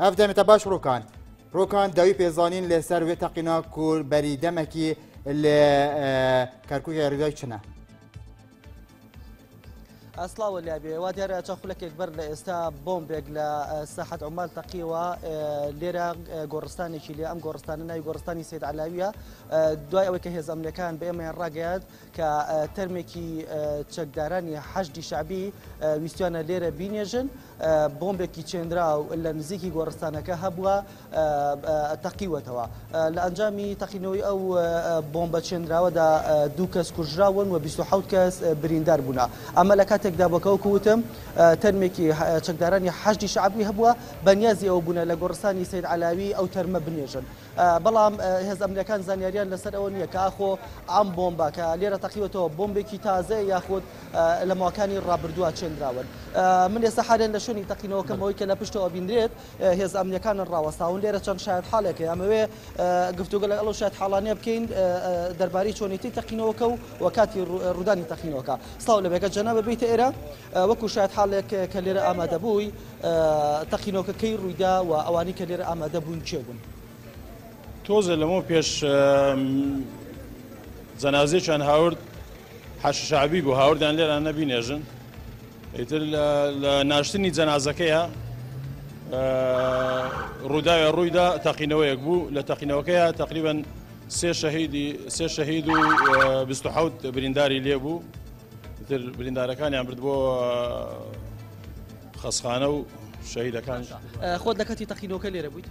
افدم تباش روكان داوی پیزانین لسر و تقینا کور بریدمکی لكركوك ريداي چنه اصلا ولا ابي وادير تاخلك اكبر استا بومبيك لساحه عمال تقيوه ليرا غورستاني شيلي ام غورستاني غورستاني سيد علاويه دواي او كهز امريكان بما الراقيات كترميكي تشقداراني حشد شعبي ويستوانا ليرا بينيجن بومبيكي تشندراو الا نزيكي غورستانا كهبوا تقيوتوا لانجامي تقينوي او بومبا تشندراو دا دوكاس كوجراون وبيسو حوتكاس بريندار بنا اما لكاتك دابكو كوتم ترميكي تشقداراني حشد شعبي هبوا بنيازي او بنا لغورستاني سيد علاوي او ترم بنيجن بلام هز امريكان زانياريان لسر اونيه كاخو عم بومبا كليره تقيوتو بومبيكي تازه ياخذ لمكاني الرابردوا تشندراون من يسحرن لشوني تقينو كموي كلا بشتو بيندريت هز امريكان الراوساون ليره كان شاهد حالك يا مي قفتو قال الله شاهد حالاني بكين درباري شونيتي تقينوكو وكاتي روداني تقينوكا صاول بك جناب بيت ايرا وكو شاهد حالك كليره اماده بوي تقينوكا كي رويدا واواني كليره اماده بوين تشيبون توزه لمو بيش زنازي كان هاورد حش شعبي بو هاورد ان لير انا بينيجن يتر ناشتني جنازكيها رويدا تقينويك بو لتقينوكيها تقريبا سي شهيد بستحوت برينداري ليبو يتر بريندار كان يعمل بو خسخانه شهيد كان خود لكتي تقينوكا لير بويت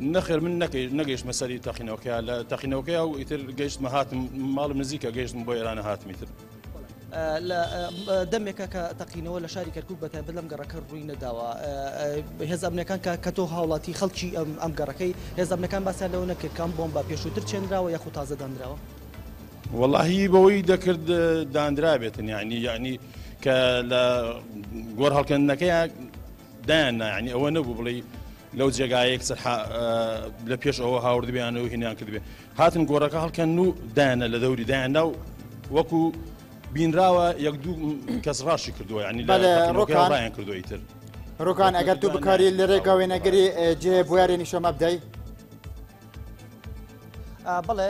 نخر من نقيش مسألة تقينوكيا لا تقينوكيا ويتر جيش مهات مال مزيكا جيش مبويرانا هات متر لا دمك كتقينه ولا شارك الكوبة بلم جرك الروين دوا هذا أمن كان كتو هولاتي خلشي أم جركي هذا أمن كان بس لونه كم بومبا بيشوتر تشندرا وياخد تازة داندرا والله بوي ذكر داندرا بيتن يعني كلا جور هالكنكيا دان يعني أو نبو بلي لو جايك صح لبيش أو هاورد بيانو هنا كذبه هاتن جورك هالكنو دان لدوري دان وكو بين راوا يقدو كسراشي كردو يعني لا روكان كردو يتر روكان اگر تو بكاري اللي ريكا وين اجري جه بواري نشو مبدأي بله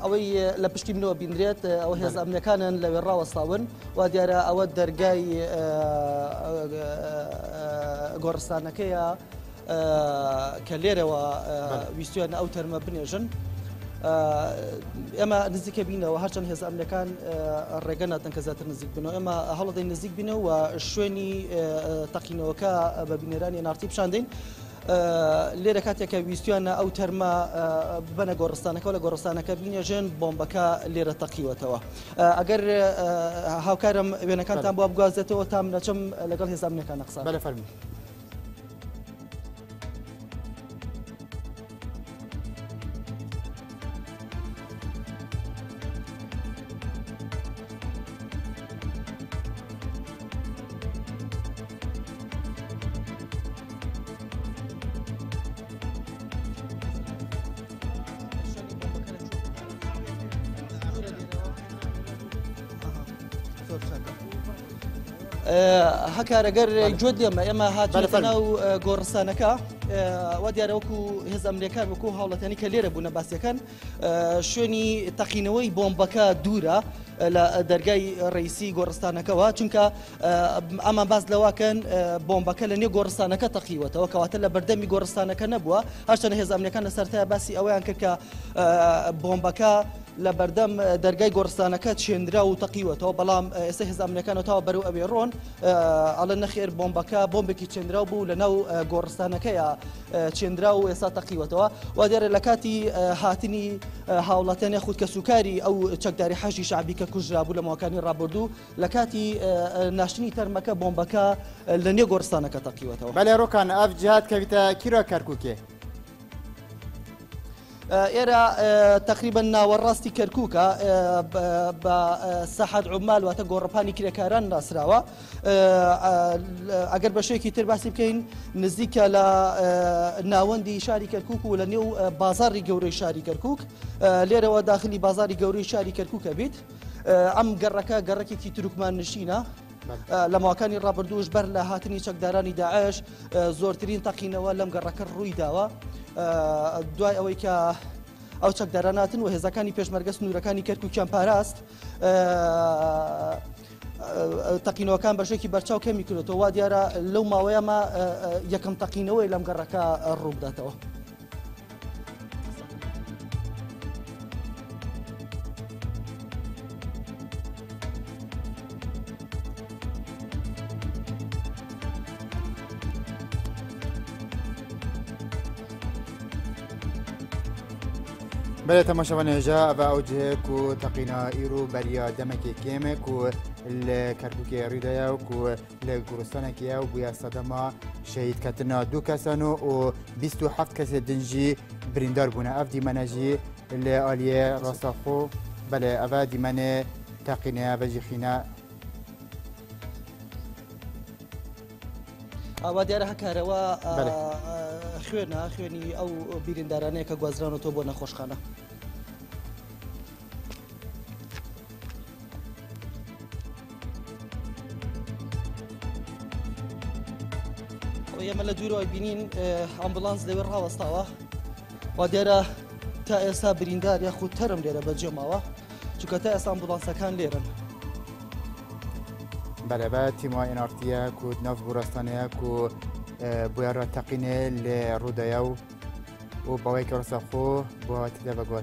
اوي لبشتي منو بيندريت او هز امريكان لو راوا صاون وديار او درجاي غورستانكيا كليره ويستيان اوتر مبنيجن اما نزيك بينا وهرشان هز امريكان الرجانا تنكزات نزيك بينو اما هولدي نزيك بينو وشويني تقينوكا ببينيراني نارتي بشاندين ليرة كاتيكا ويستيانا او ترما بنا غورستانك ولا غورستانك بينيجن بومبكا ليرة تقيوتوا اگر هاوكارم بينا كان تام بواب غازته تام نچم لقال هز امريكان اقصى بلا فرمي هكا رجر جودي اما هات ناو غورسانكا ودي روكو هز امريكان وكو هاولتاني كليره بونا باسيكان شوني تقينوي بومبكا دورا لا درجاي رئيسي غورستانكا وچونكا اما باز لوا كان بومبكا لني غورستانكا تقيوته وكواتل بردمي غورستانكا نبوا هرشان هز امريكان سرتا باسي اوان كك بومبكا لبردم درجاي غورستانكا تشندرا وتقيوته بلام استهز امريكان تو برو ابيرون على النخير بومبكي تشندرا بو لنو غورستانكا تشندرا ويسا تقيوته ودير لكاتي هاتني هاولتان ياخذ كسكري او تشقداري حاجي شعبي كوجرا بولا مكاني رابردو لكاتي ناشني ترمكا بومبكا لني غورستانكا تقيوته بله روكان اف جهات كفيتا كيرو كركوكي إيرا تقريبا وراستي كركوكا بساحة عمال وتجورباني كريكاران ناسراوا أجر بشيء كتير بحسب كين نزيكا لا ناوندي شاري كركوك ولا نيو بازاري جوري شاري كركوك ليرا وداخلي بازاري جوري شاري كركوك بيت عم جركي كي تركمان نشينا لە ماوەکانی ڕابردووش بەر لە هاتنی چەکدارانی داعش زۆرترین تەقینەوە لەم گەڕەکە ڕووی داوە دوای ئەوەی کە ئەو چەکداراناتن و هێزەکانی پێشمەرگە سنوورەکانی کەرکووکیان پاراست تەقینەوەکان بەشێکی بەرچاو کەمی کردێتەوە وا دیارە لەو ماوەیەمە یەکەم تەقینەوەی لەم گەڕەکە ڕوو بداتەوە. بله تماشاوان هجا و اوجه کو تقینا ایرو بریا دمکی کیمه کو لکرکوکی ریدایا و کو لگورستان کیا و بویا صدما شهید کتنا دو کسانو و 27 کس دنجی بریندار بونه اف دیمنجی لآلیه راستاخو بله اف دیمنه تقینا و جیخینا ئەوە دیارە هەکارەوە خوێنی ئەو بیریندارانەیە کە گوازرانەوە بۆ نەخۆشخانە. ئێمە لە دوورەوەی بینین ئەمبولانس لەوێ ڕاوەستاوە وا دیارە تا ئێستا بریندار یاخود تەرم لێرە بەجێماوە چونکە تا ئێستا ئەمبولانسەکان لێرن. بله بعد تیما انارتیه کو ناف گورستانه کو بویارا تقینه ل رودایو و باوی که رسا خو با تیده و